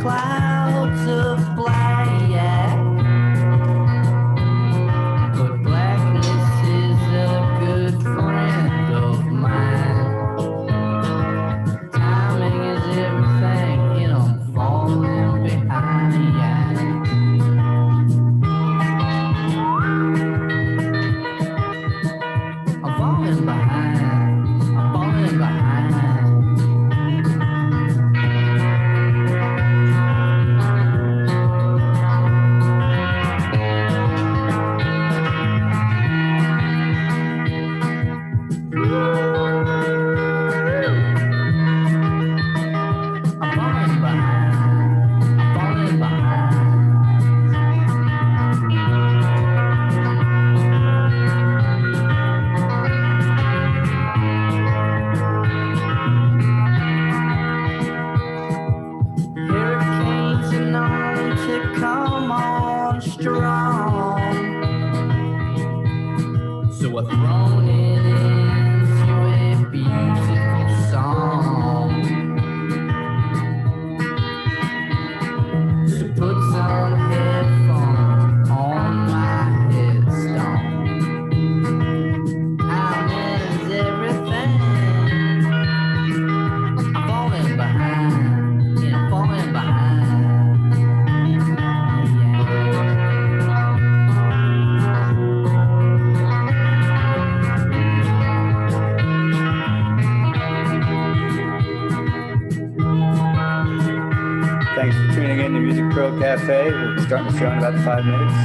clouds of black. But blackness is a good friend of mine. Timing is everything, and I'm falling behind. I'm falling behind. I'm falling behind. Thanks for tuning in to MusicPro Cafe. We'll be starting the show in about 5 minutes.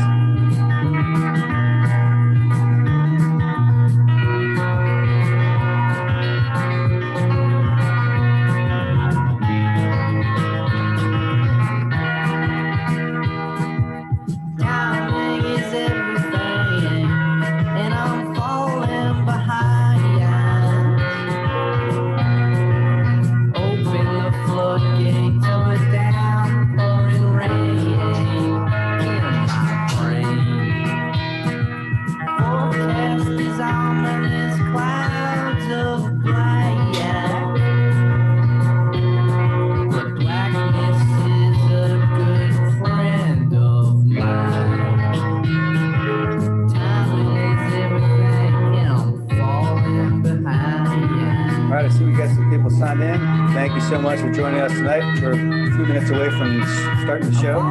Signed in. Thank you so much for joining us tonight. We're a few minutes away from starting the show,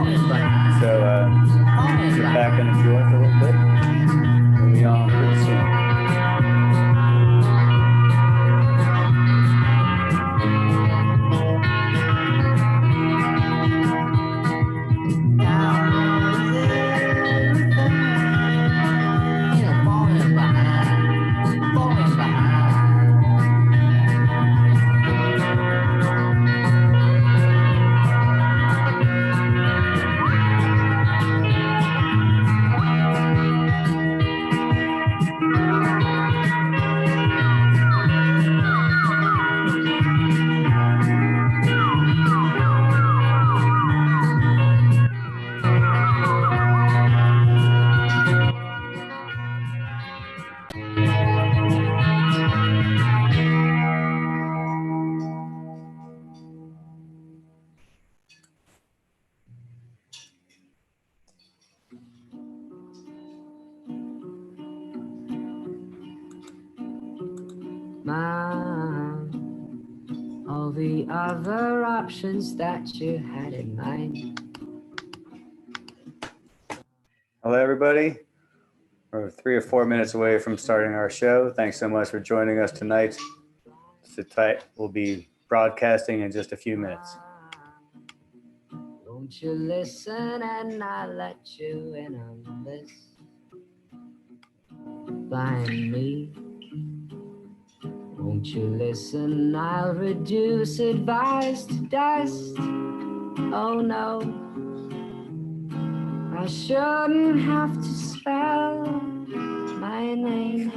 so sit back and enjoy for a little bit. We'll be on pretty soon. All the other options that you had in mind. Hello, everybody. We're 3 or 4 minutes away from starting our show. Thanks so much for joining us tonight. Sit tight. We'll be broadcasting in just a few minutes. Won't you listen and I'll let you in on this? Blind me. Won't you listen? I'll reduce advice to dust. Oh no, I shouldn't have to spell my name.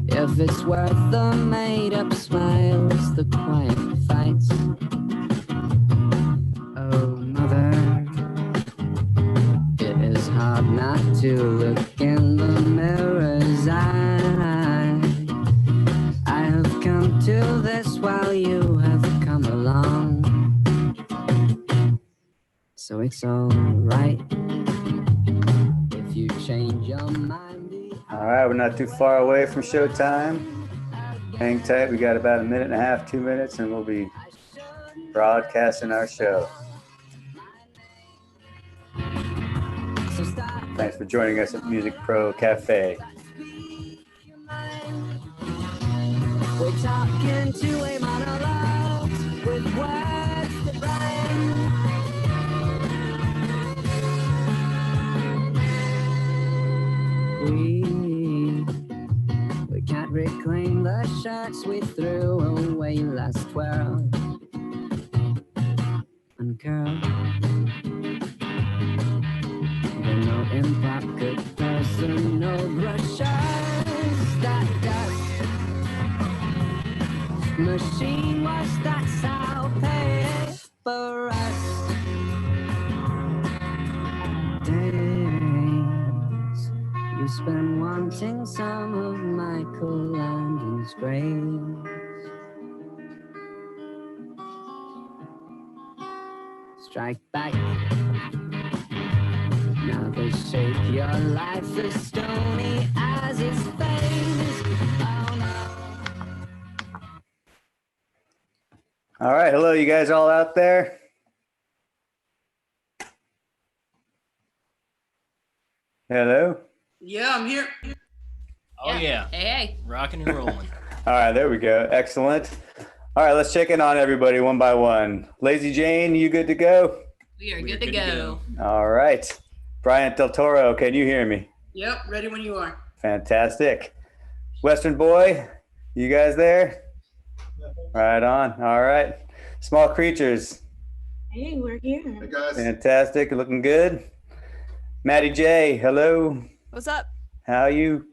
If it's worth the made-up smiles, the quiet fights. Oh, mother, it is hard not to look in the mirror's eye. it's alright if you change your mind. All right, we're not too far away from showtime. Hang tight, we got about a minute and a half, 2 minutes, and we'll be broadcasting our show. Thanks for joining us at MusicPro Cafe. We're talking to a monologue with words that rhyme. We can't reclaim the shirts we threw away last twirl and curl. We're no improper person, no brushers that dust. Machine wash, that's how pay for us. Days you spend wanting some of Michael Landon's grace. Strike back. Now they shake your life as stony as his face. Oh no. All right, hello, you guys all out there? Hello? Yeah, I'm here. Oh yeah. Hey. Rocking and rolling. All right, there we go. Excellent. All right, let's check in on everybody one by one. Lazy Jane, you good to go? We are good to go. All right. Bryant Del Toro, can you hear me? Yep, ready when you are. Fantastic. Western Boy, you guys there? Right on. All right. Small Creatures. Hey, we're here. Hey guys. Fantastic. Looking good. Maddie J, hello. What's up? How are you?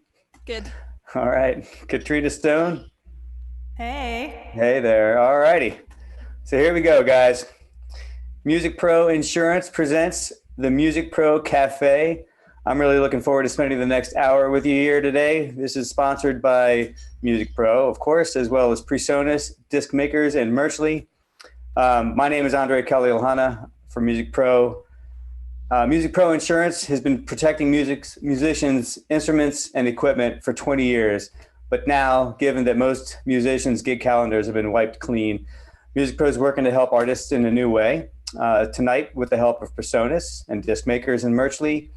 Good. All right. Katrina Stone. Hey. Hey there. All righty. So here we go, guys. MusicPro Insurance presents the MusicPro Cafe. I'm really looking forward to spending the next hour with you here today. This is sponsored by MusicPro, of course, as well as Presonus, Disc Makers, and Merchly. My name is Andre Kalilhana from MusicPro. MusicPro Insurance has been protecting musicians' instruments and equipment for 20 years. But now, given that most musicians' gig calendars have been wiped clean, MusicPro is working to help artists in a new way. Tonight, with the help of Presonus and Disc Makers and Merchly,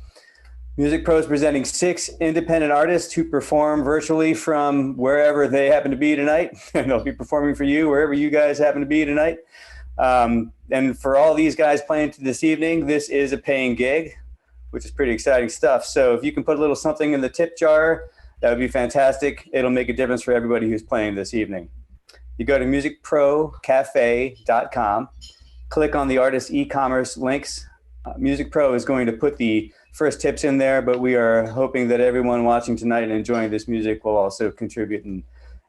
MusicPro is presenting 6 independent artists who perform virtually from wherever they happen to be tonight. And they'll be performing for you wherever you guys happen to be tonight. And for all these guys playing this evening, this is a paying gig, which is pretty exciting stuff. So if you can put a little something in the tip jar, that would be fantastic. It'll make a difference for everybody who's playing this evening. You go to musicprocafe.com, click on the artist e-commerce links. MusicPro is going to put the first tips in there, but we are hoping that everyone watching tonight and enjoying this music will also contribute and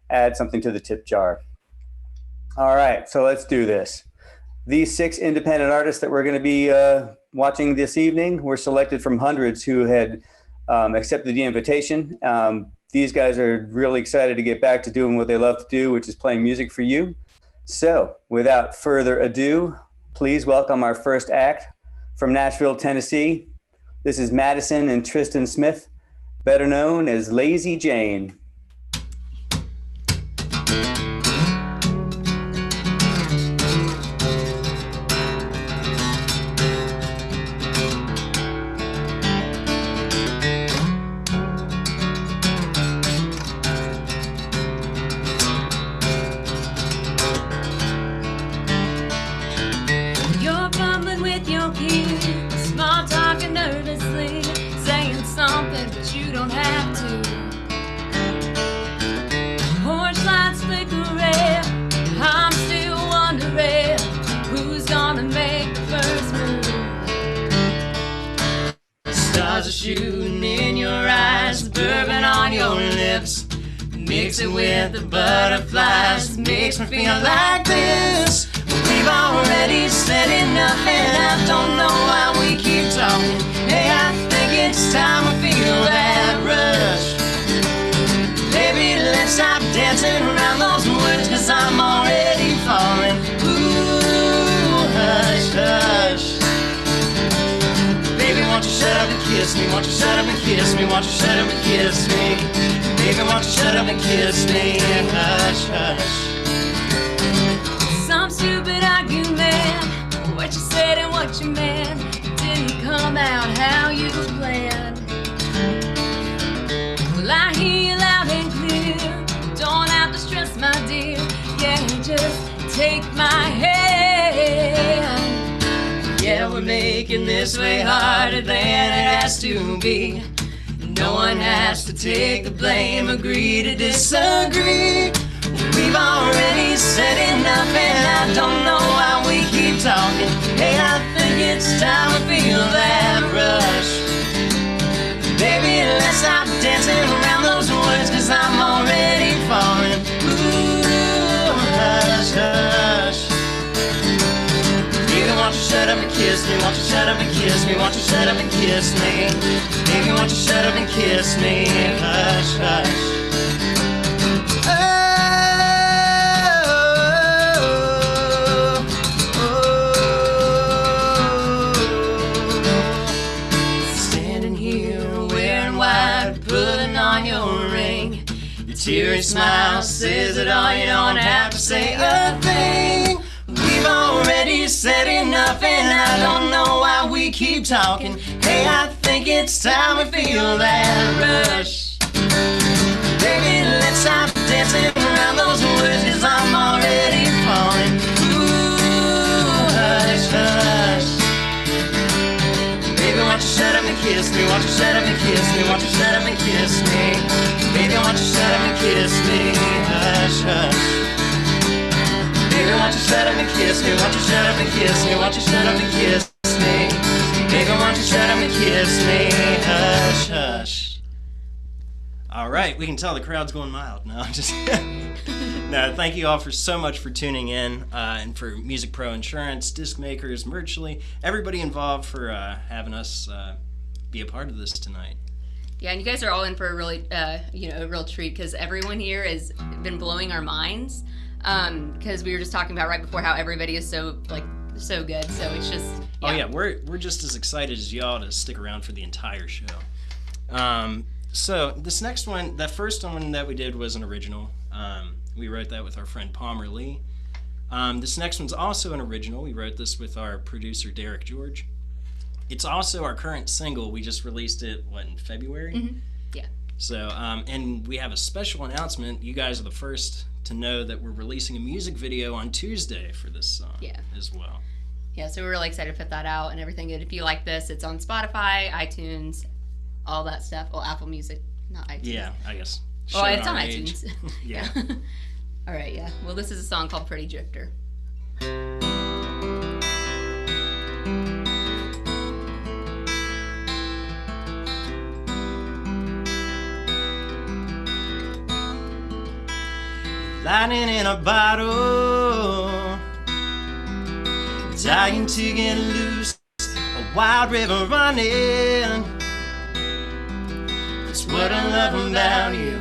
add something to the tip jar. All right, so let's do this. These 6 independent artists that we're going to be watching this evening were selected from hundreds who had accepted the invitation. These guys are really excited to get back to doing what they love to do, which is playing music for you. So without further ado, please welcome our first act from Nashville, Tennessee. This is Madison and Tristan Smith, better known as Lazy Jane. You're fumbling with your keys, small talking nervously, saying something but you don't have to. Porch lights flicker red, I'm still wondering who's gonna make the first move. Stars are shooting in your eyes, bourbon on your lips. Mix it with the butterflies, makes me feel like this. We've already said enough, and I don't know why we keep talking. Hey, I think it's time we feel that rush. Baby, let's stop dancing around those words, 'cause I'm already falling. Ooh, hush, hush. kiss me? Won't you shut up and kiss me? Won't you shut up and kiss me? Baby, won't you shut up and kiss me? Hush, hush. Some stupid argument, what you said and what you meant didn't come out how you planned. Well, I hear you loud and clear. Don't have to stress, my dear. Yeah, just take my hand. Yeah, we're making this way harder than it has to be. No one has to take the blame, agree to disagree. We've already said enough and I don't know why we keep talking. Hey, I think it's time to feel that rush. Baby, let's stop dancing around those words, 'cause I'm already falling. Ooh, hush, hush. Baby, won't you shut up and kiss me? Won't you shut up and kiss me? Won't you shut up and kiss me? Baby, won't you shut up and kiss me? Hush, hush. Standing here wearing white, putting on your ring. Your teary smile says it all, you don't have to say a thing. We've already said enough and I don't know why we keep talking. Hey, I think it's time we feel that rush. Baby, let's stop dancing around those words, 'cause I'm already falling. Ooh, hush, hush. Baby, won't you shut up and kiss me? Won't you shut up and kiss me? Won't you shut up and kiss me? Baby, won't you shut up and kiss me? Hush, hush. Baby, won't you shut up and kiss me? Won't you shut up and kiss me? Won't you shut up and kiss me? Baby, won't you shut up and kiss me? Hush, hush. All right, we can tell the crowd's going mild. No, I'm just no. Thank you all for so much for tuning in, and for Music Pro Insurance, disc makers, Merchly, everybody involved for having us be a part of this tonight. Yeah, and you guys are all in for a really, a real treat, because everyone here has been blowing our minds. Because we were just talking about right before how everybody is so good. So it's just. Yeah. Oh yeah, we're just as excited as y'all to stick around for the entire show. So this next one, that first one that we did was an original. We wrote that with our friend Palmer Lee. This next one's also an original. We wrote this with our producer Derek George. It's also our current single. We just released it, in February? Mm-hmm. Yeah. So, and we have a special announcement. You guys are the first to know that we're releasing a music video on Tuesday for this song as well. Yeah, so we're really excited to put that out and everything. And if you like this, it's on Spotify, iTunes, all that stuff. Well, Apple Music, not iTunes. Yeah, I guess. Well, it's on iTunes. Yeah. All right, yeah. Well, this is a song called Pretty Drifter. Lightning in a bottle, dying to get loose, a wild river running. That's what I love about you.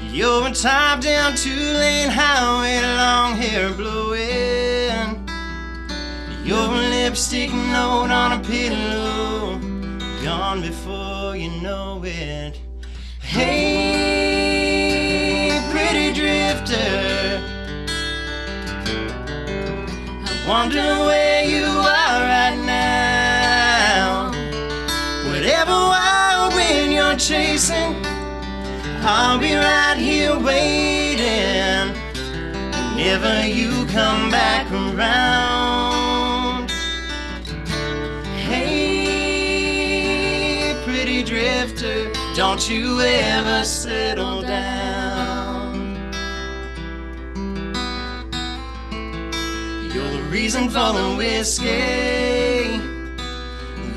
You're a top down 2-lane highway, long hair blowing. You're a lipstick note on a pillow, gone before you know it. Hey, pretty drifter, I wonder where you are right now. Whatever wild wind you're chasing, I'll be right here waiting whenever you come back around. Hey, pretty drifter, don't you ever settle down. You're the reason for the whiskey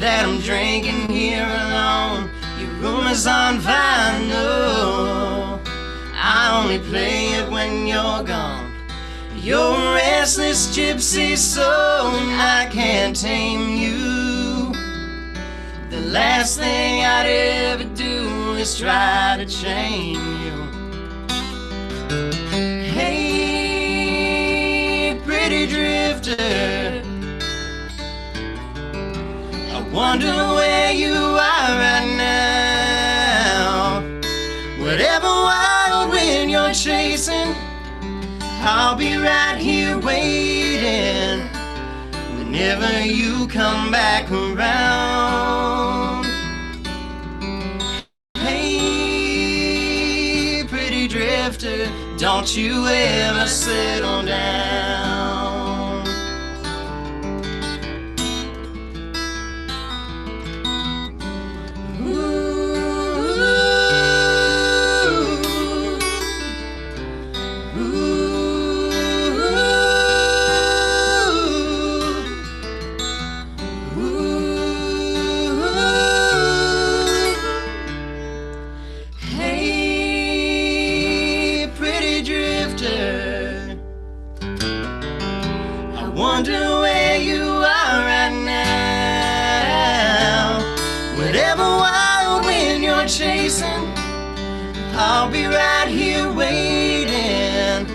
that I'm drinking here alone. Your room is on vinyl, I only play it when you're gone. You're a restless gypsy soul, I can't tame you. The last thing I'd ever do is try to chain you. Hey, pretty drifter, I wonder where you are right wild when you're chasing, I'll be right here waiting whenever you come back around. Hey, pretty drifter, don't you ever settle down. Hey, pretty drifter, I wonder where you are right now. Whatever wild wind you're chasing, I'll be right here waiting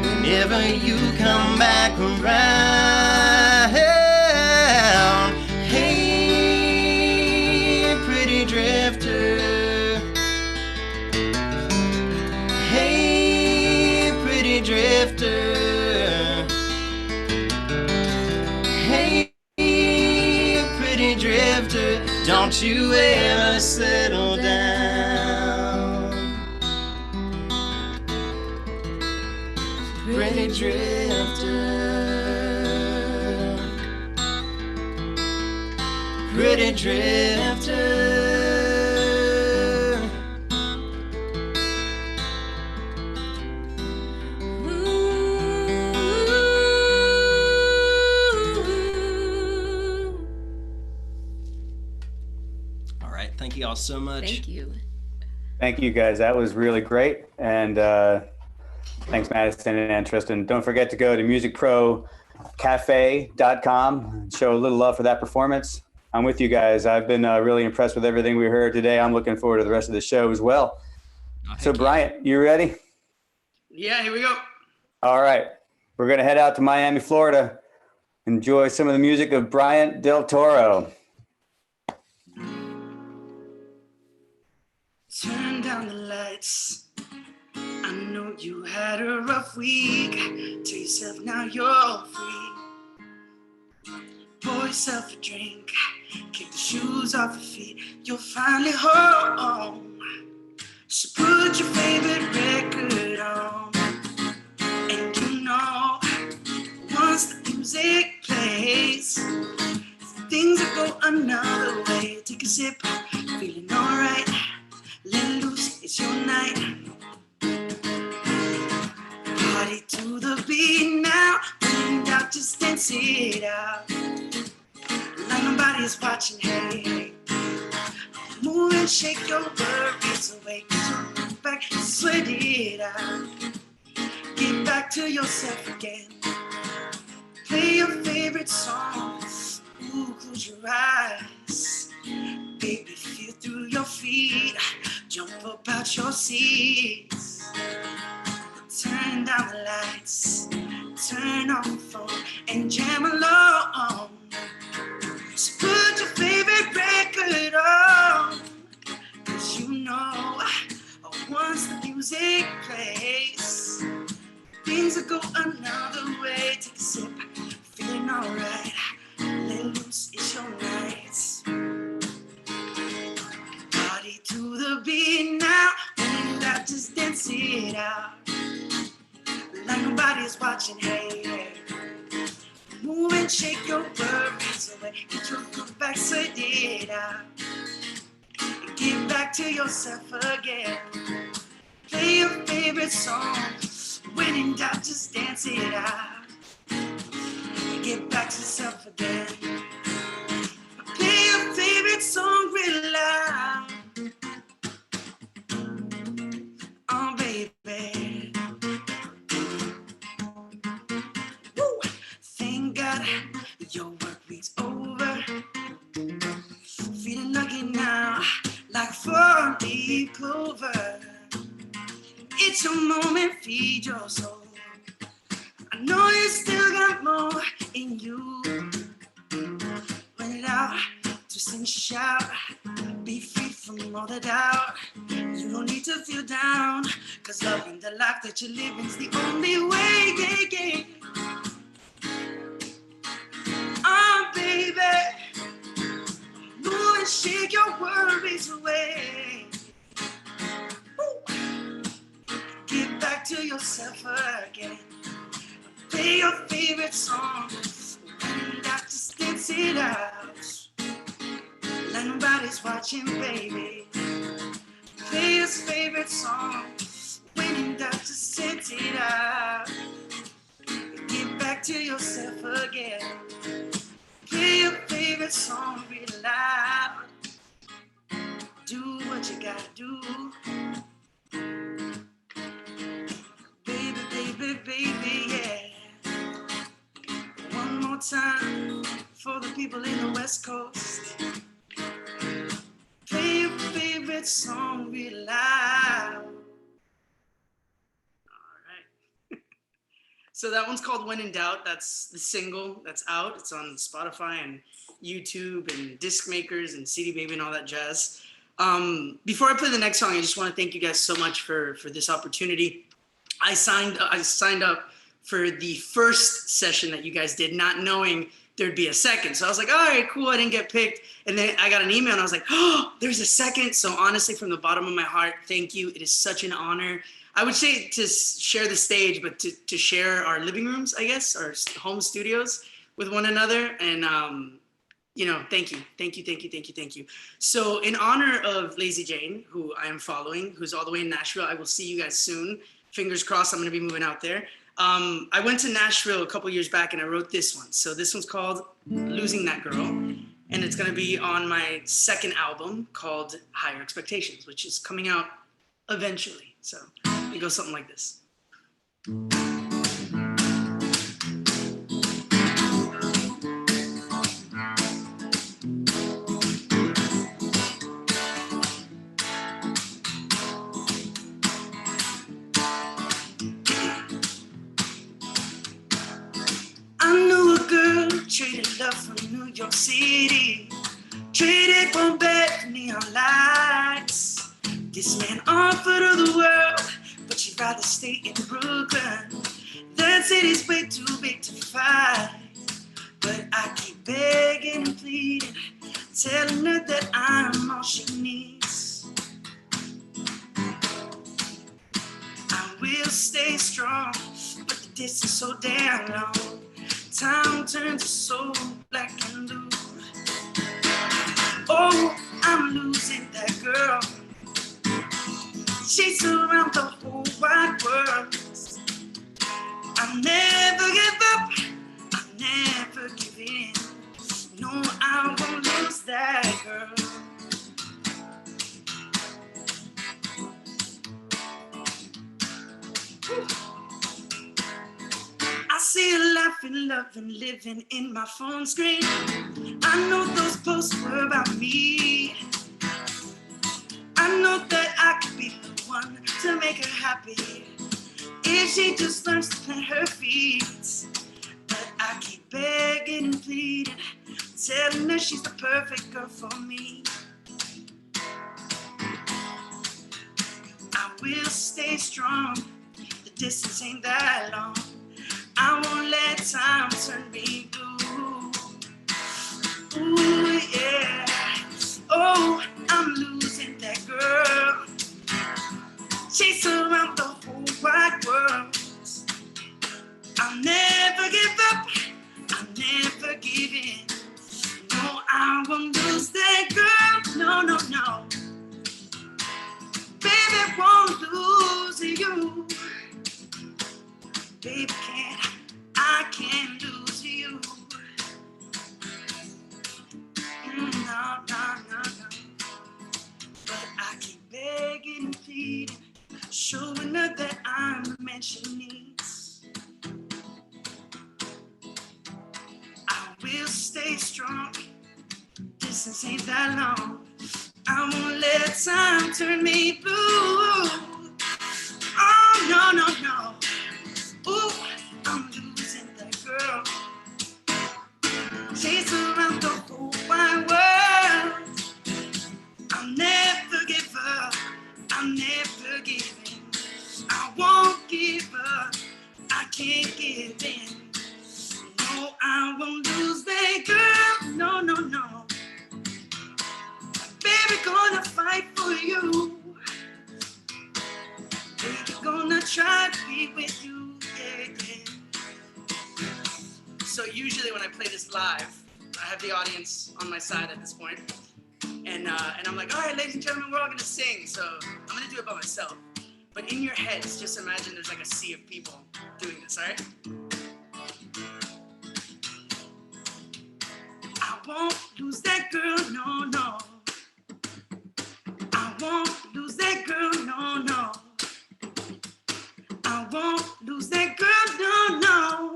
whenever you come back around. Hey, pretty drifter. Hey, pretty drifter. Hey, pretty drifter, don't you ever settle down. Pretty drifter, pretty drifter. All right, thank you all so much. Thank you. Thank you guys. That was really great. And thanks, Madison and Tristan. Don't forget to go to MusicProCafe.com and show a little love for that performance. I'm with you guys. I've been really impressed with everything we heard today. I'm looking forward to the rest of the show as well. So, Bryant, you ready? Yeah, here we go. All right. We're going to head out to Miami, Florida. Enjoy some of the music of Bryant Del Toro. Turn down the lights. I know you had a rough week. Tell yourself now you're free. Pour yourself a drink. Kick the shoes off your feet. You'll finally home. So put your favorite record on. And you know, once the music plays, things will go another way. Take a sip, feeling alright. Let loose, it's your night. Party to the beat now. Wind out, just dance it out. Like nobody's watching, hey, hey. Move and shake your worries away. Get back, sweat it out. Get back to yourself again. Play your favorite songs. Ooh, close your eyes. Baby, feel through your feet. Jump up out your seats. Turn down the lights. Turn off the phone and jam along. So put your favorite record on. Cause you know, once the music plays, things will go another way. Take a sip, feeling alright. Let loose, it's your nights. Party to the beat now. When that just dance it out. Like nobody's watching, hey, hey. Move and shake your worries away. Get your foot back, sweat it out. And get back to yourself again. Play your favorite songs. When in doubt, just dance it out. And get back to yourself again. Play your favorite song real loud. Oh, baby. Woo. Thank God your work week's over. Feeling lucky now, like 4-leaf clover. It's your moment, feed your soul. I know you still got more in you. Run it out, twist and shout. Be free from all the doubt. You No need to feel down, cause loving the life that you're living's the only way, yeah, yeah. Baby, move and shake your worries away. Woo. Get back to yourself again. Play your favorite song, and not just dance it out. Like nobody's watching, baby. Play his favorite song, when in doubt, just dance it out. Get back to yourself again. Play your favorite song real loud. Do what you gotta do. Baby, baby, baby, yeah. One more time for the people in the West Coast. Play your favorite song real loud. All right. So that one's called When in Doubt. That's the single that's out. It's on Spotify and YouTube and disc makers and CD Baby and all that jazz. Before I play the next song, I just want to thank you guys so much for this opportunity. I signed up for the first session that you guys did, not knowing there'd be a second. So I was like, all right, cool, I didn't get picked. And then I got an email and I was like, oh, there's a second. So honestly, from the bottom of my heart, thank you. It is such an honor. I would say to share the stage, but to share our living rooms, I guess, our home studios with one another. And, you know, thank you. So in honor of Lazy Jane, who I am following, who's all the way in Nashville, I will see you guys soon. Fingers crossed, I'm gonna be moving out there. I went to Nashville a couple years back and I wrote this one. So this one's called Losing That Girl. And it's gonna be on my second album called Higher Expectations, which is coming out eventually. So it goes something like this. Traded love from New York City, traded for bad neon lights. This man offered her the world, but she'd rather stay in Brooklyn. That city's way too big to fight. But I keep begging and pleading, telling her that I'm all she needs. I will stay strong, but the distance so damn long. Time turns so black and blue. Oh, I'm losing that girl. She's around the whole wide world. I'll never give up. I'll never give in. No, I won't lose that girl. I see her laughing, loving, living in my phone screen. I know those posts were about me. I know that I could be the one to make her happy if she just learns to plant her feet. But I keep begging and pleading, telling her she's the perfect girl for me. I will stay strong, the distance ain't that long. I won't let time turn me blue. Ooh, yeah. Oh, I'm losing that girl. Chase around the whole wide world. I'll never give up. I'll never give in. No, I won't lose that girl. No, no, no. Baby, won't lose you. Baby, I can't lose you. No, no, no, no. But I keep begging and pleading, showing her that I'm the man she needs. I will stay strong, distance ain't that long. I won't let time turn me blue. Oh, no, no, no. Ooh, I'm losing that girl. Chase around the whole wide world. I'll never give up. I'll won't give up. I can't give in. No, I won't lose that girl. No, no, no. Baby, gonna fight for you. Baby, gonna try to be with you. Yeah, yeah. So usually when I play this live, I have the audience on my side at this point. And I'm like, all right, ladies and gentlemen, we're all gonna sing. So I'm gonna do it by myself. But in your heads, just imagine there's like a sea of people doing this, all right? I won't lose that girl, no, no. I won't lose that girl, no, no. I won't lose that girl, no, no.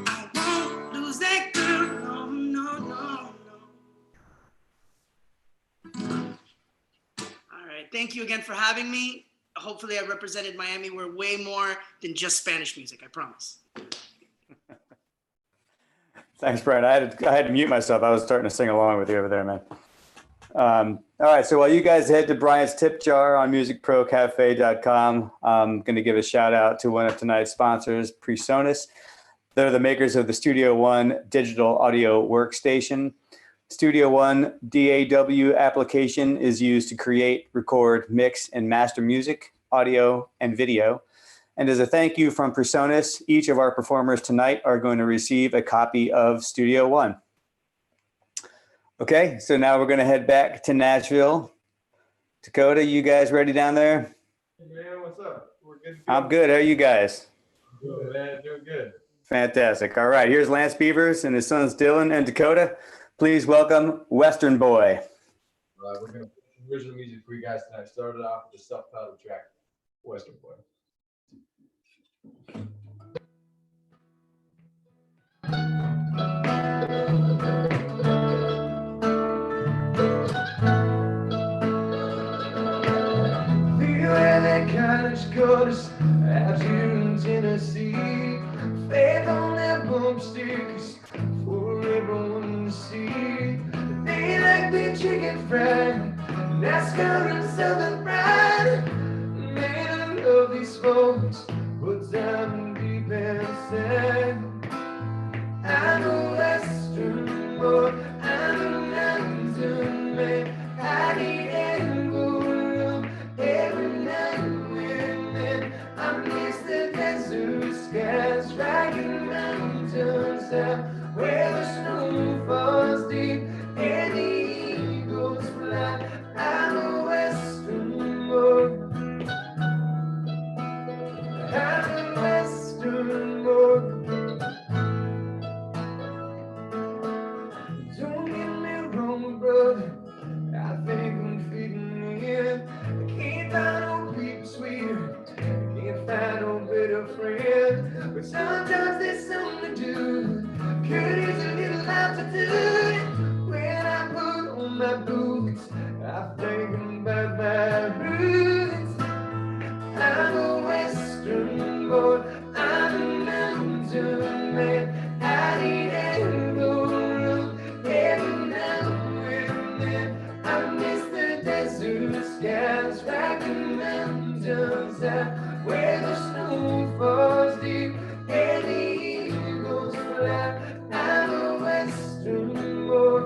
I won't lose that girl, no, no, no, no. All right, thank you again for having me. Hopefully I represented Miami. We're way more than just Spanish music, I promise. Thanks, Brian. I had to mute myself. I was starting to sing along with you over there, man. All right, so while you guys head to Brian's tip jar on MusicProCafe.com, I'm going to give a shout out to one of tonight's sponsors, Presonus. They're the makers of the Studio One digital audio workstation. Studio One DAW application is used to create, record, mix, and master music, audio, and video. And as a thank you from Presonus, each of our performers tonight are going to receive a copy of Studio One. Okay, so now we're going to head back to Nashville. Dakota, you guys ready down there? Hey man, what's up? We're good to go. I'm good. How are you guys? Good, man. Doing good. Fantastic. All right, here's Lance Beavers and his sons Dylan and Dakota. Please welcome Western Boy. We're going to play some original music for you guys tonight. Started off with the self-titled track, Western Boy. Where that cottage quarters out here in Tennessee. Faith on that bump stickers for everyone to see. They like the chicken fried, NASCAR and Southern Pride. Man, I love these folks, but I'm deep inside. I'm a Western boy, I'm a mountain man. I need every night and then I miss the desert skies, riding mountains out where the snow falls deep and the eagles fly. I'm a Western boy. I'm a Western boy. Don't get me wrong, brother, I think I'm fitting in. Can't find no people sweeter, can't find no better friend. But sometimes there's something to do, could use a little altitude. When I put on my boots, I think about my roots. I'm a Western boy, I'm a mountain man. I need every road, every now and then. I miss the desert skies, rocking mountains out where the snow falls deep and the eagles fly. I'm a Western boy.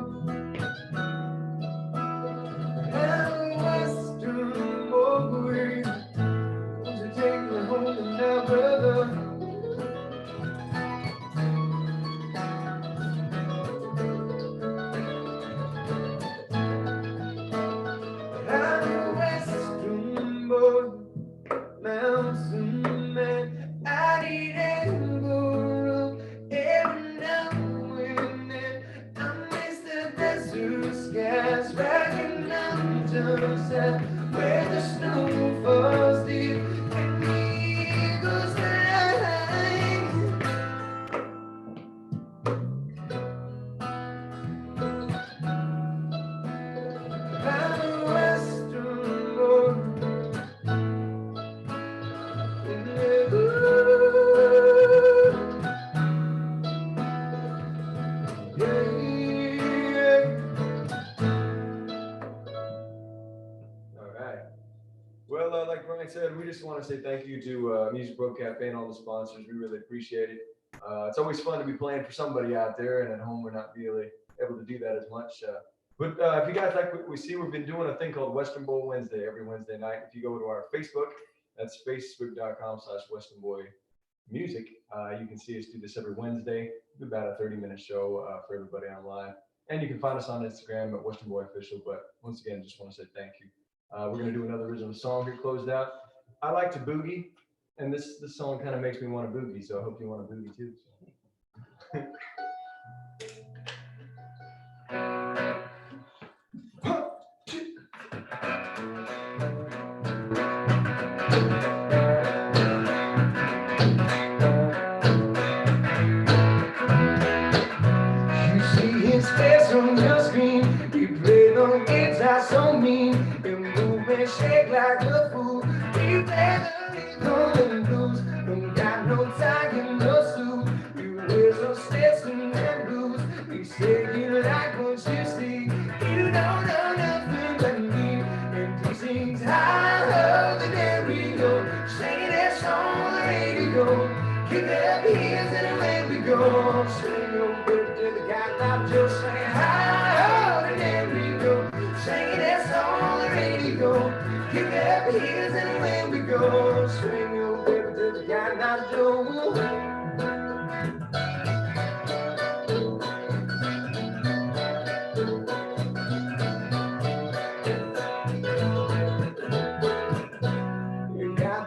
I'm a Western boy. Won't you take me home now, brother? I'm a Western boy, mountain man. I need every road, every now and then. I miss the desert skies, rocking mountains out where the snow falls deep and the eagles fly. I'm a Western boy. like I said, we just want to say thank you to MusicPro Cafe and all the sponsors. We really appreciate it. It's always fun to be playing for somebody out there, and at home we're not really able to do that as much. But if you guys like what we see, we've been doing a thing called Western Boy Wednesday every Wednesday night. If you go to our Facebook, that's facebook.com/WesternBoyMusic. You can see us do this every Wednesday. It's about a 30-minute show for everybody online. And you can find us on Instagram at Western Boy Official. But once again, just want to say thank you. We're going to do another original song here closed out. I like to boogie, and this song kind of makes me want to boogie, so I hope you want to boogie too. You see his face on your screen. He played on guitar so mean. And move and shake like a fool. He played the rhythm and blues. Don't got no tie and no suit. He wears those Stetson and blues. He said you like what you see. You don't know nothing but me. And he sings high the day we go. Singing that song on the radio. Kick up heels and away we go. Sing your bird to the guy now just saying high the day we go. Singing that song on the radio. Kick up heels and away we go. Swing your bird to the guy now Joe.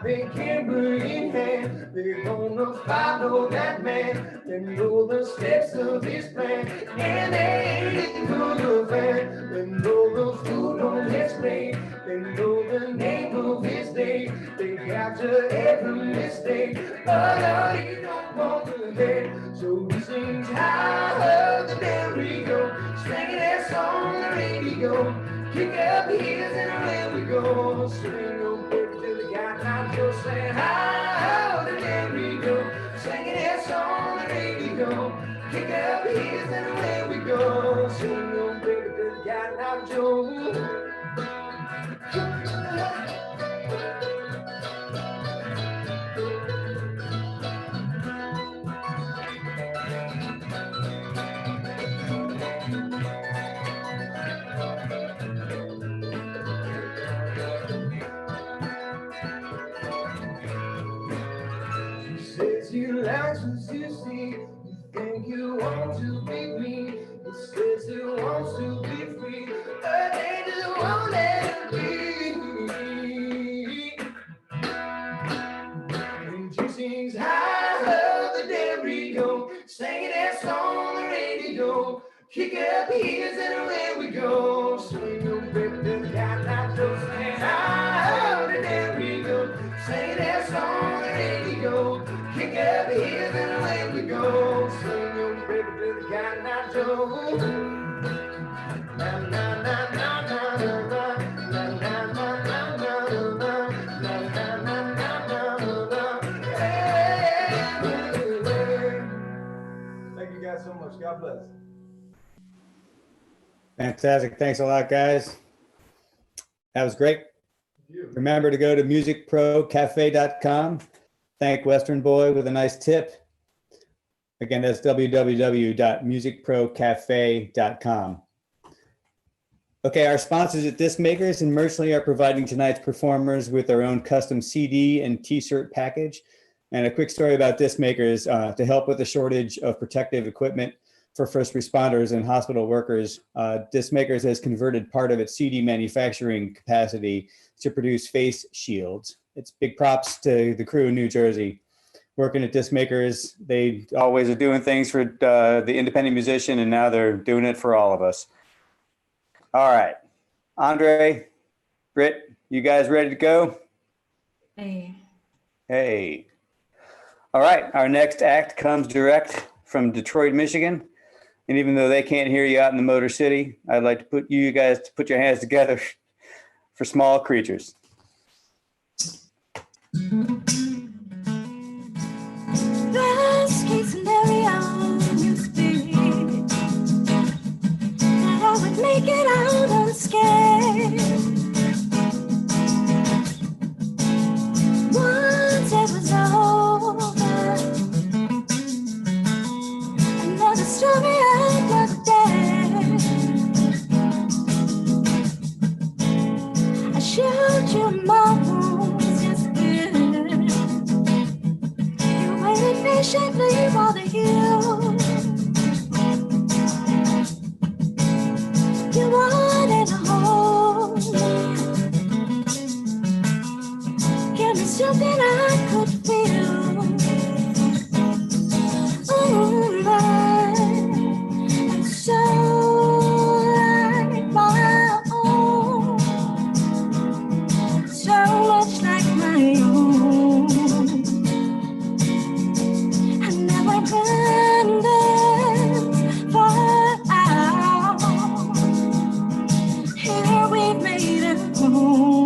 Big camera in hand, they're gonna follow that man. They know the steps of his plan, and they ain't gonna fan. They know the food on his plate, they know the name of his day. They capture every mistake, but he don't want the head. So he sings high the merry-go, singing that song on the radio. Kick up heels and away we go. Swing on baby to the guy now just saying how the day we go. Singing that song on the radio. Kick up heels and away we go. Swing on baby to the guy now Joe. Says you like what you see. You think you want to be me. He says he wants to be free, but they just won't let him be. And she sings high the day we go, singing that song on the radio. Kick up heels and away we go. Swing your baby to the guy now just saying high the day we go, singing that song on the radio. Kick up heels and away we go. Swing your baby to the guy now Joe. Na na na na na na na na na na na na na na na. Thank you guys so much. God bless. Fantastic. Thanks a lot, guys. That was great. Remember to go to musicprocafe.com. Thank Western Boy with a nice tip. Again, that's www.musicprocafe.com. Okay, our sponsors at Disc Makers and Merchantly are providing tonight's performers with their own custom CD and t-shirt package. And a quick story about Disc Makers, to help with the shortage of protective equipment for first responders and hospital workers, Disc Makers has converted part of its CD manufacturing capacity to produce face shields. It's big props to the crew in New Jersey. Working at Disc Makers, they always are doing things for the independent musician, and now they're doing it for all of us. All right, Andre, Britt, you guys ready to go? Hey. Hey. All right, our next act comes direct from Detroit, Michigan. And even though they can't hear you out in the Motor City, I'd like to put you guys to put your hands together for Small Creatures. Last case scenario, you speak that I would make it out unscared. patiently while they heal. You wanted to hold me, give me something I could feel. And so like my own, so much like my own. I never been this far out. Here we've made it home.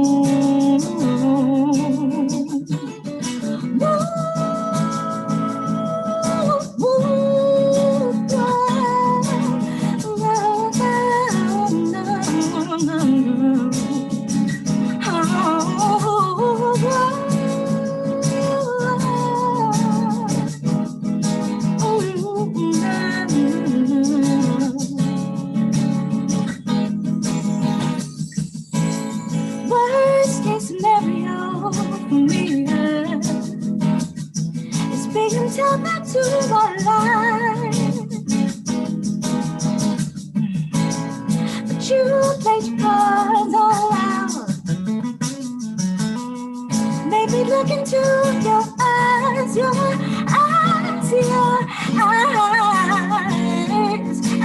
Worst case scenario for me is being tell back to our life. But you played your cards all out. Maybe look into your eyes, your eyes, your eyes.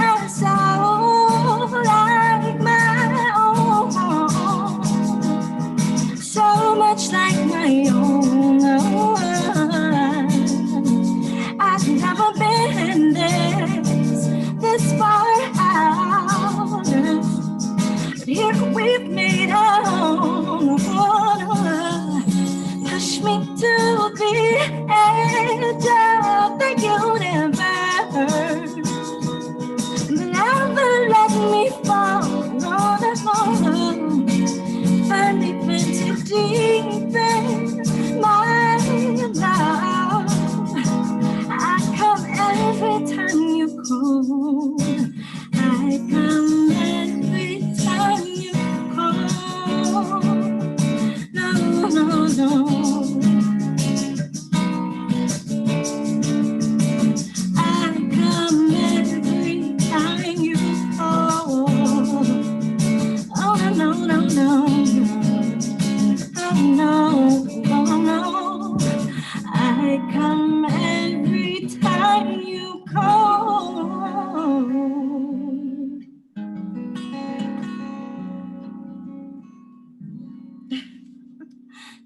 I saw like my own, so much like my own. I've never been this far out, but here we've made home. Push me to the edge of the universe, never let me fall. No, that's no. Burn me too deep in my love. I come every time you call. I come every time you call. No, no, no. I come every time you call. Oh, no, no, no. Oh, no, no, no. I come every time you call.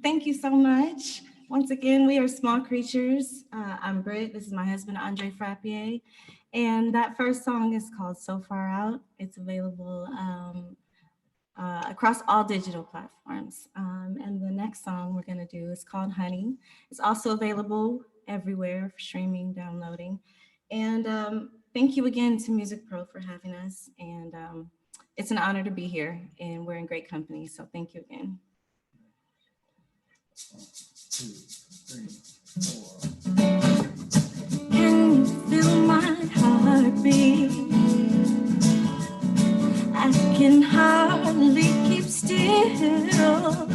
Thank you so much. Once again, we are Small Creatures. I'm Britt. This is my husband, Andre Frappier. And that first song is called So Far Out. It's available across all digital platforms. And the next song we're gonna do is called Honey. It's also available everywhere for streaming, downloading. And thank you again to MusicPro for having us. And it's an honor to be here, and we're in great company, so thank you again. 1, 2, 3, 4. Can you feel my heartbeat? I can hardly keep still.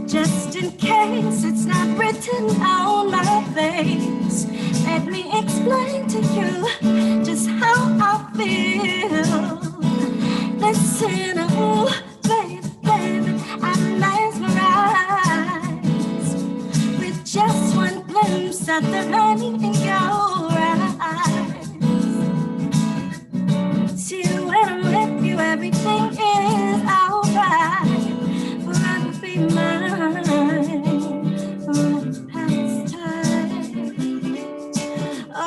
Just in case it's not written on my face, let me explain to you just how I feel. Listen, oh, baby, baby, I'm mesmerized with just one glimpse of the honey in your eyes. See, when I'm with you, everything is alright. Forever be mine for the past time. Oh,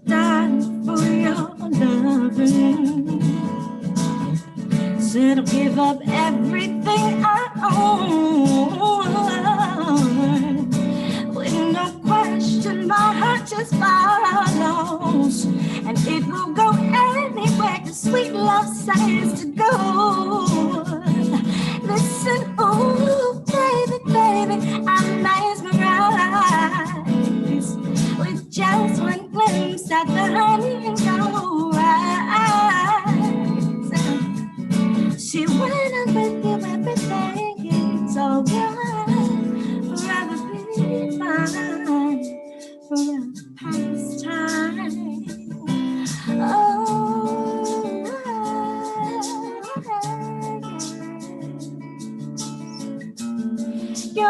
dying for your loving. Said I'll give up everything I own. With no question, my heart just follows, and it will go anywhere 'cause sweet love says to go. Listen, oh, baby, baby, I'm mesmerized with just one glimpse at the honey in your eyes. See, when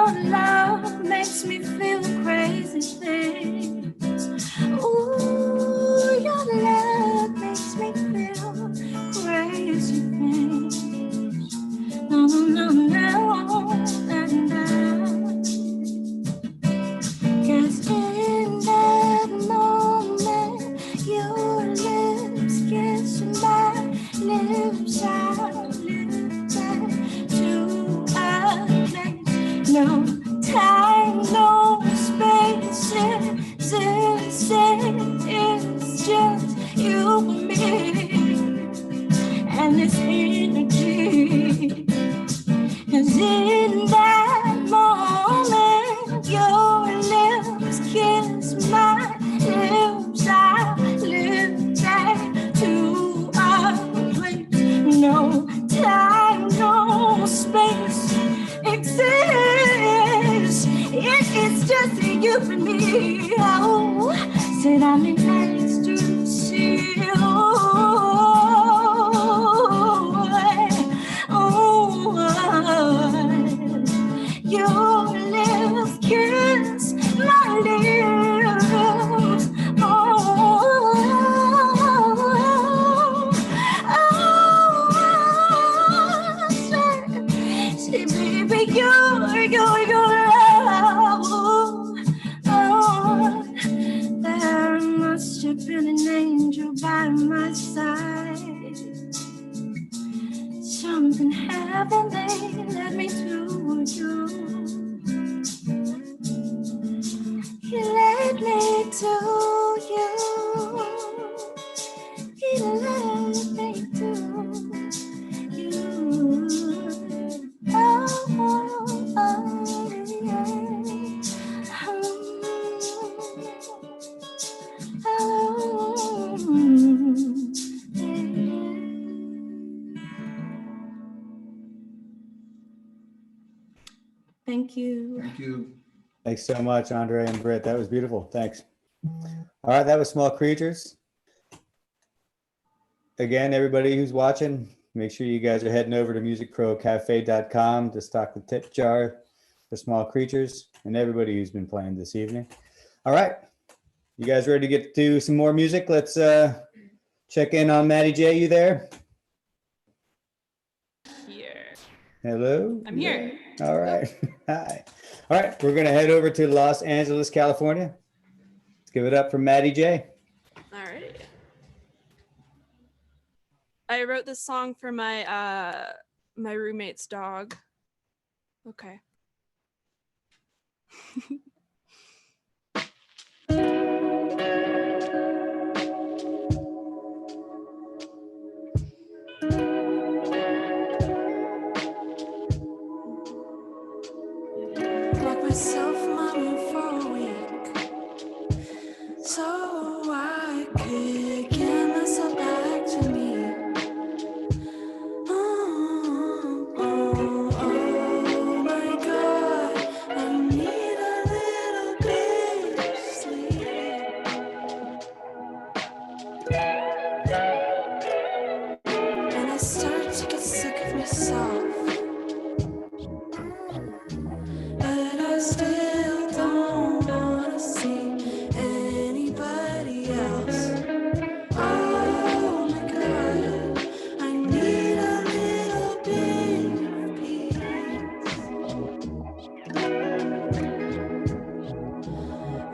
your love makes me feel crazy things. Ooh, your love makes me feel crazy things. No, no, no, no, no, no. 'Cause in that moment, your lips kiss my lips, I live back to a place. No time, no space, it's just you and me, and this energy. 'Cause in that moment, your lips kiss my lips, I live back to our place. No time, no space exists. It's just you and me. Oh, said I'm in ecstasy. Your lips kiss my lips. Say, baby, your love. There must have been an angel by my side. Something heavenly led me to you. He led me to you. He led me to you. Oh, oh, oh, yeah. Thank you. Thank you. Thanks so much, Andre and Britt. That was beautiful. Thanks. All right, that was Small Creatures. Again, everybody who's watching, make sure you guys are heading over to musicprocafe.com to stock the tip jar for Small Creatures and everybody who's been playing this evening. All right, you guys ready to get to some more music? Let's check in on Maddie J. You there? Here. Hello? I'm here. All right. Hi. All right, we're going to head over to Los Angeles, California. Let's give it up for Maddie J. All right. I wrote this song for my my roommate's dog. Okay. Locked myself in my room for a week, so I could get myself back to me. Oh my God, I need a little bit of sleep. And I start to get sick of myself. But I still don't wanna see anybody else. Oh my God, I need a little bit of peace.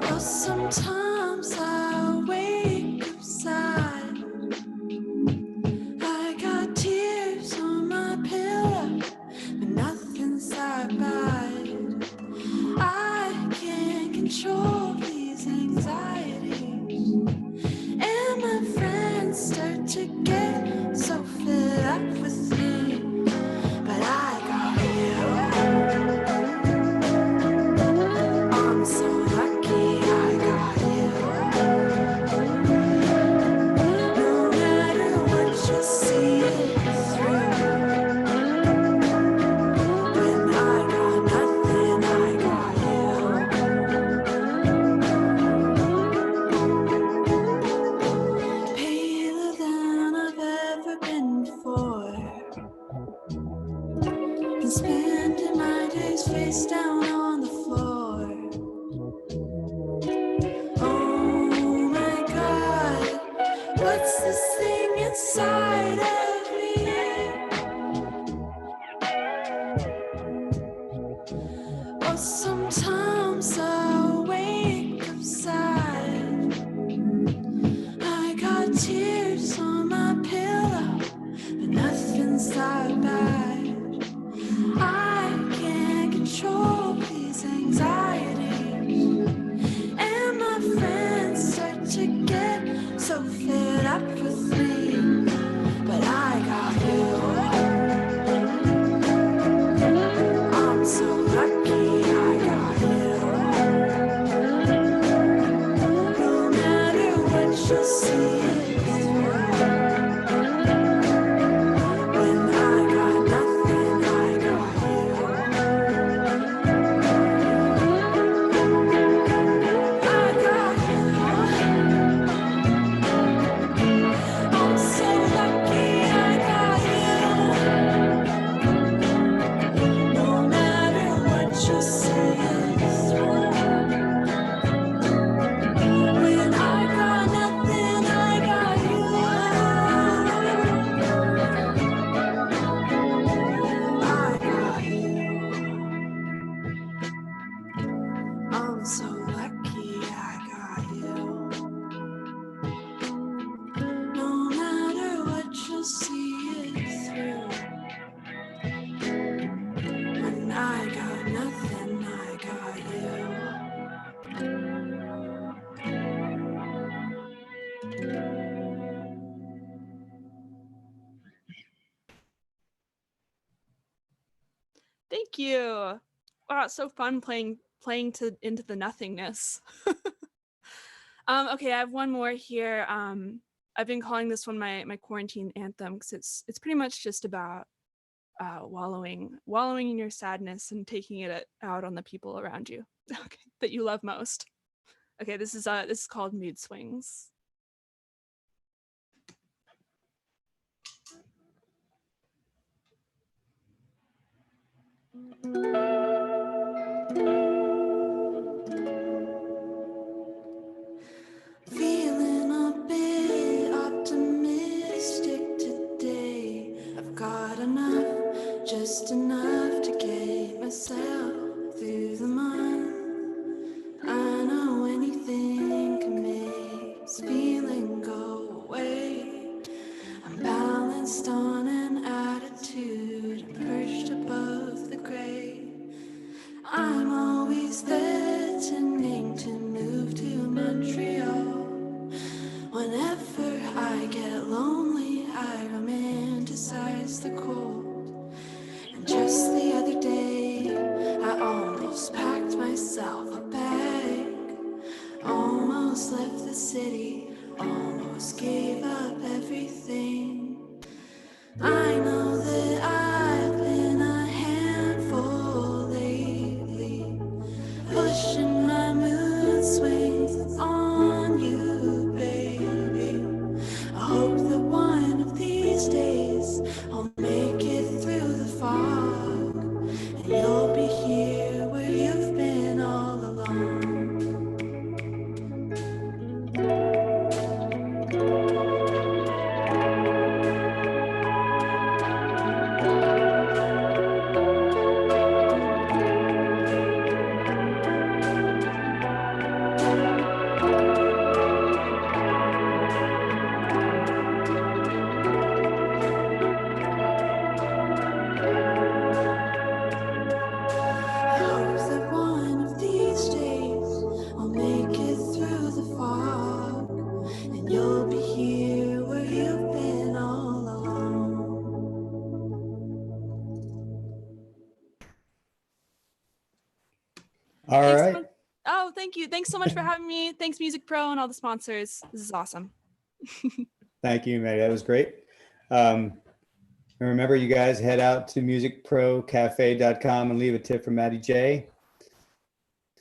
Well, sometimes I wake up sad. I got tears on my pillow, but nothing's that bad. I can't control these anxieties, and my friends start to get so fed up with me. But I got you. I'm so lucky I got you. No matter what you see it through. When I got nothing, I got you. Paler than I've ever been before. Been spending my days face down on inside of me. Or sometimes I wake up sad. I got tears on my pillow, but nothing's that bad. I can't control these anxieties, and my friends start to get so fed up with me, but I got you. I'm so lucky I got you. No matter what you see, it's true. When I got nothing, I got you. I got you. I'm so lucky I got you. No matter what you see, it's true. When I got nothing, I got you. I got you. I'm so lucky I got you. No matter what you see, it's through. When I got nothing, I got you. Thank you. Wow, it's so fun playing to into the nothingness. Okay, I have one more here. I've been calling this one my quarantine anthem because it's pretty much just about wallowing in your sadness and taking it out on the people around you, okay, that you love most. Okay, this is called Mood Swings. Feeling a bit optimistic today. I've got enough, just enough to get myself through the month. I know anything can make this feeling go away. I'm balanced on an attitude and perched above the gray. I'm always threatening to move to Montreal. Whenever I get lonely, I romanticize the cold. And just the other day, I almost packed myself a bag. Almost left the city, almost gave up everything. I know that I've been a handful lately, pushing my mood swings on you, baby. I hope that one of these days I'll make it through the fog, and you'll be here where you've been all along. I hope that one of these days I'll make it through the fog, and you'll be here where you've been all along. All Thanks so right. much. Oh, thank you. Thanks so much for having me. Thanks MusicPro and all the sponsors. This is awesome. Thank you, Maddie. That was great. And remember, you guys head out to MusicProCafe.com and leave a tip for Maddie J.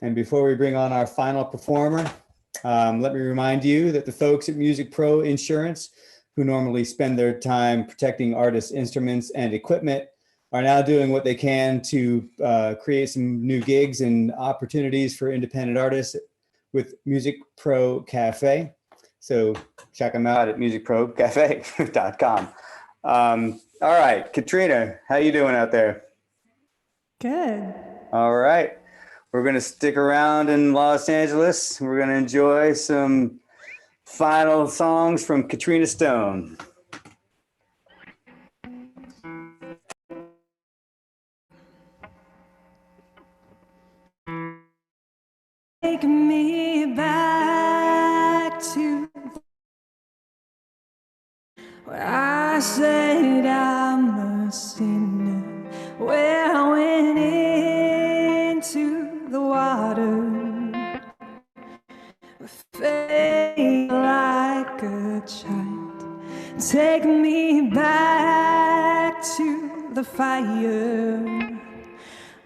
And before we bring on our final performer, let me remind you that the folks at MusicPro Insurance, who normally spend their time protecting artists' instruments and equipment, are now doing what they can to create some new gigs and opportunities for independent artists with MusicPro Cafe. So check them out at musicprocafe.com. All right, Katrina, how you doing out there? Good. All right. We're going to stick around in Los Angeles. We're going to enjoy some final songs from Katrina Stone. Take me back to where I said I'm a sinner, where I went into the water, fade like a child. Take me back to the fire,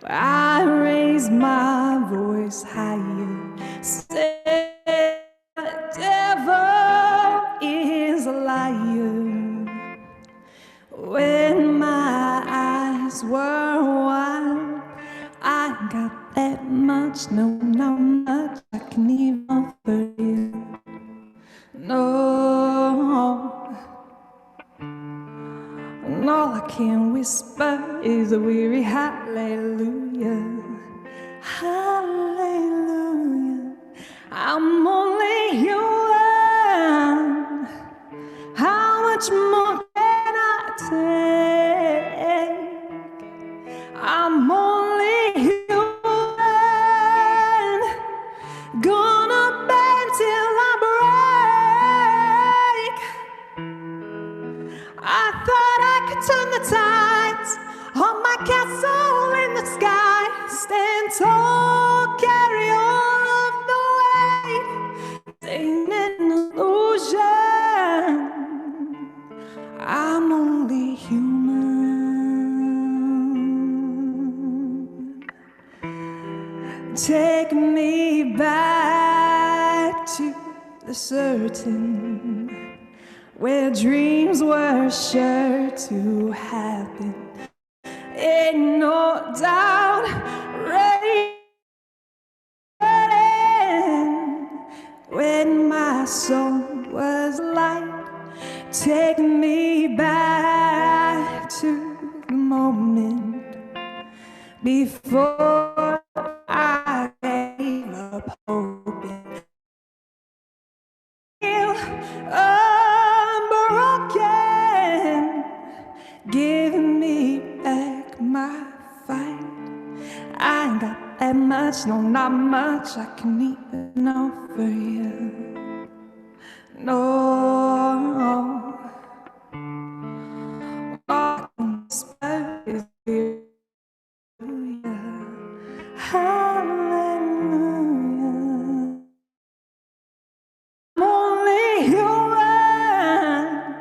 where I raise my voice higher, say the devil is a liar. When my eyes were wide, I got that much, no, not much I can even offer you. No, and all I can whisper is a weary hallelujah, hallelujah. I'm only human. How much more can I take? I'm only human. Gonna bend till I break. I thought I could turn the tides on my castle in the sky, stand tall, carry all of the weight. Ain't an illusion. I'm only human. Take me back to the certain, where dreams were sure to happen. Ain't no doubt, ready when my soul was light. Take me back to the moment before I gave up hoping. Unbroken, give me back my fight. I ain't got that much, no, not much I can even offer you. No, all I can whisper is hallelujah. I'm only human.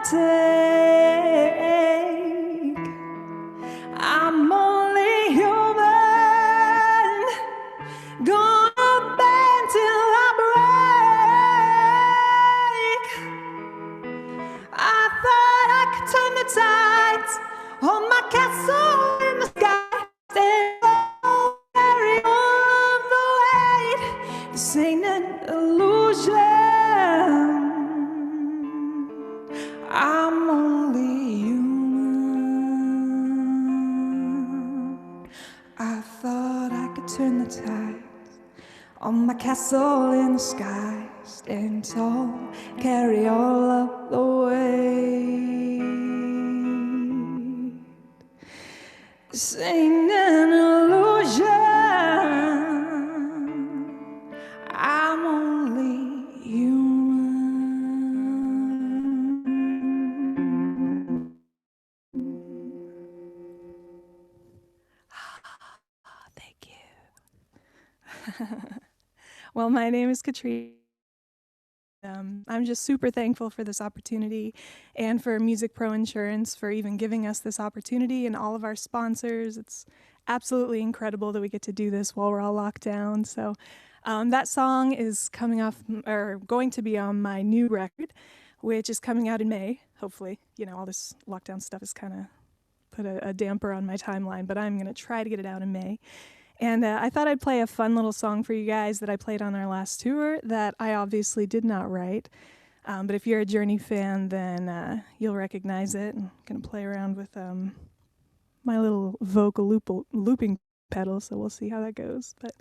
Take. I'm only human. Gonna bend till I break. I thought I could turn the tides on my castle in the sky, stand tall, carry all of the weight. This ain't an illusion. I'm only human. I thought I could turn the tides on my castle in the sky, stand tall, carry all of the weight. This ain't an illusion. I'm only human. Thank you. Well, my name is Katrina. I'm just super thankful for this opportunity and for MusicPro Insurance for even giving us this opportunity and all of our sponsors. It's absolutely incredible that we get to do this while we're all locked down. So that song is coming off or going to be on my new record, which is coming out in May, hopefully. You know, all this lockdown stuff has kind of put a damper on my timeline, but I'm going to try to get it out in May. And I thought I'd play a fun little song for you guys that I played on our last tour that I obviously did not write. But if you're a Journey fan, then you'll recognize it. I'm going to play around with my little vocal looping pedal, so we'll see how that goes. But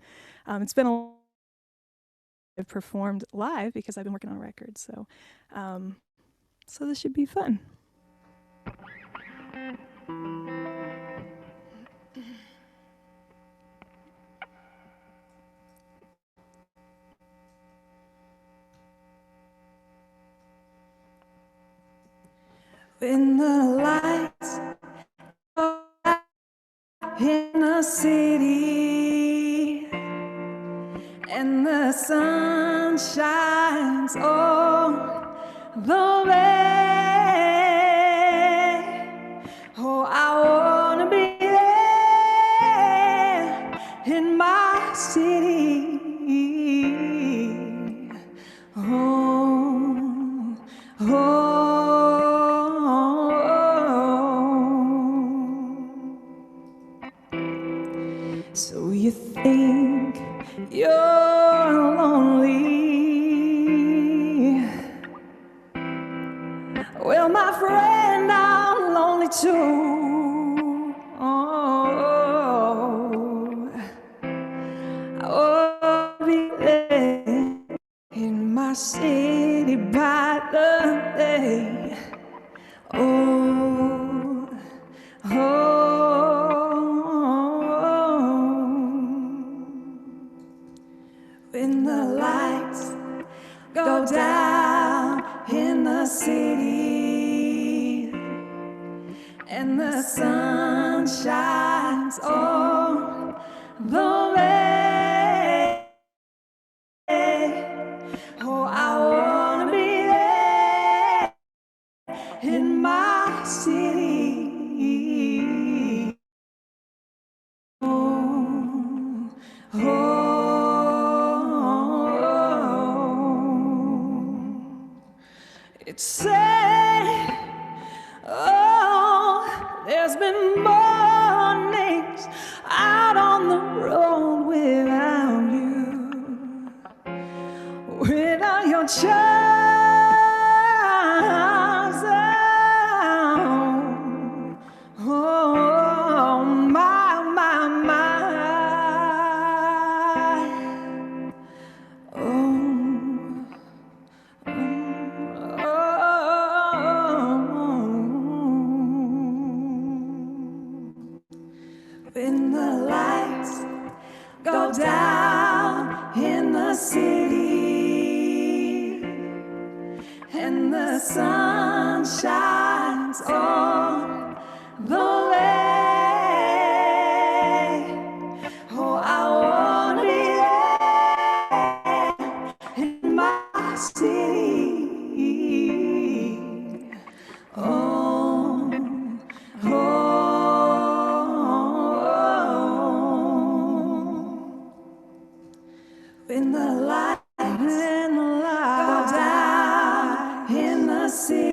it's been I've performed live because I've been working on a record, so so this should be fun. When the lights go out in the city and the sun shines on the way, oh, I wanna be there in my city. Oh, oh. So you think you're lonely? Well, my friend, I'm lonely too. Oh, I'll be there in my city by the day. Oh, oh. When the lights go down in the city and the sun shines on the way, oh, I wanna be there in my city. Oh, oh. It's sad, oh, there's been mornings out on the road without you, without your child. Oh, my, my, my. Oh. When the lights go down in the city and the sun shines on the way, oh, I wanna be there in my city. Oh, oh. When the lights go down in the city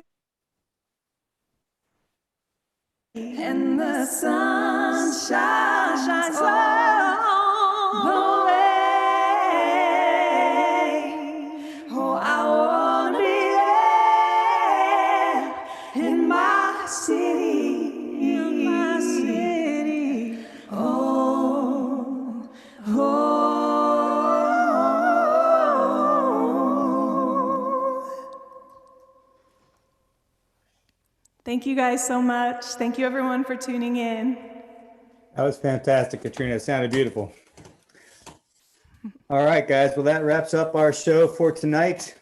and the sun shines on the way, oh, I wanna be there in my city, Oh, oh. Thank you guys so much. Thank you everyone for tuning in. That was fantastic, Katrina. It sounded beautiful. All right, guys. Well, that wraps up our show for tonight.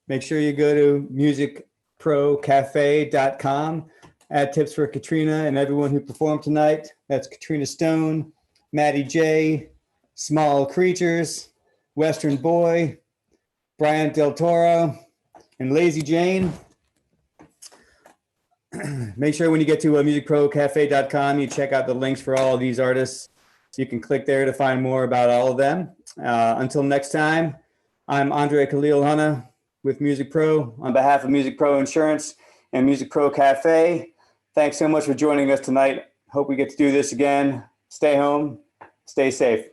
Make sure you go to MusicProCafe.com. Add tips for Katrina and everyone who performed tonight. That's Katrina Stone, Maddie J, Small Creatures, Western Boy, Brian Del Toro, and Lazy Jane. Make sure when you get to MusicProCafe.com, you check out the links for all of these artists. You can click there to find more about all of them. Until next time, I'm Andre Khalil Hanna with Music Pro on behalf of Music Pro Insurance and Music Pro Cafe. Thanks so much for joining us tonight. Hope we get to do this again. Stay home, Stay safe.